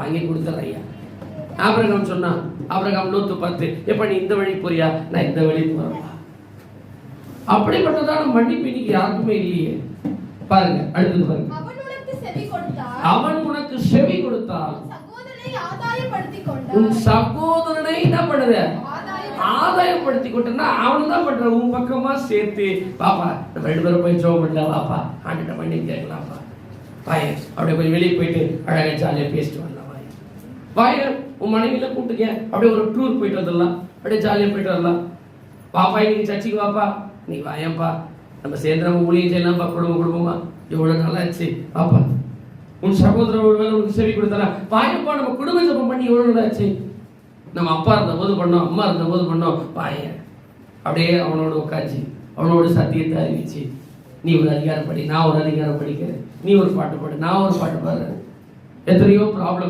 வாங்கி கொடுத்தேன் ஐயா. ஆபிரகாம் சொன்னான், ஆபிரகாம் லோத்து பார்த்து, எப்ப நீ இந்த வழி போறியா, நான் இந்த வழி போறேன். அப்படிப்பட்டதான மன்னிப்பு இன்னைக்கு யாருக்குமே இல்லையே. பாருங்க, அடுத்தது பாருங்க. அவன் உனக்கு செவி கொடுத்தால் உன் சகோதரனை என்ன பண்ணுத, ஆதாயப்படுத்தி கொண்டா அவனு தான் பண்ற. உன் பக்கமா சேர்த்து பாப்பா நம்ம 2 பேரும் போய் ஜெபம் பண்ணலாம், வாப்பா ஆண்டுட்ட பண்ணி கேட்கலாம்ப்பா, வாய அப்படியே போய் வெளியே போயிட்டு அழகா ஜாலியா பேசிட்டு வரலாம், வாய உன் மனைவியில கூப்பிட்டுக்க அப்படியே ஒரு டூர் போயிட்டு வந்துடலாம், அப்படியே ஜாலியா போயிட்டு வரலாம். பாப்பா இன்னைக்கு சர்ச்சுக்கு வாப்பா, நீ வாயப்பா நம்ம சேர்ந்து நம்ம ஊழியம் செய்யலாம்ப்பா, குடும்பமா எவ்வளவு நல்லா ஆச்சு. பாப்பா உன் சகோதரர் உனக்கு செவி கொடுத்தா வாயப்பா, நம்ம குடும்ப ஜெபம் பண்ணி எவ்வளவு நல்லா ஆச்சு. நம்ம அப்பா இருந்த போது பண்ணோம், அம்மா இருந்த போது பண்ணோம். வாய அப்படியே அவனோட உட்காந்து அவனோட சத்தியத்தை அறிவிச்சு, நீ ஒரு அதிகாரம் படி, நான் ஒரு அதிகாரம் படிக்கிறேன், நீ ஒரு பாட்டு பாடு, நான் ஒரு பாட்டு பாடுறேன். எத்தனையோ ப்ராப்ளம்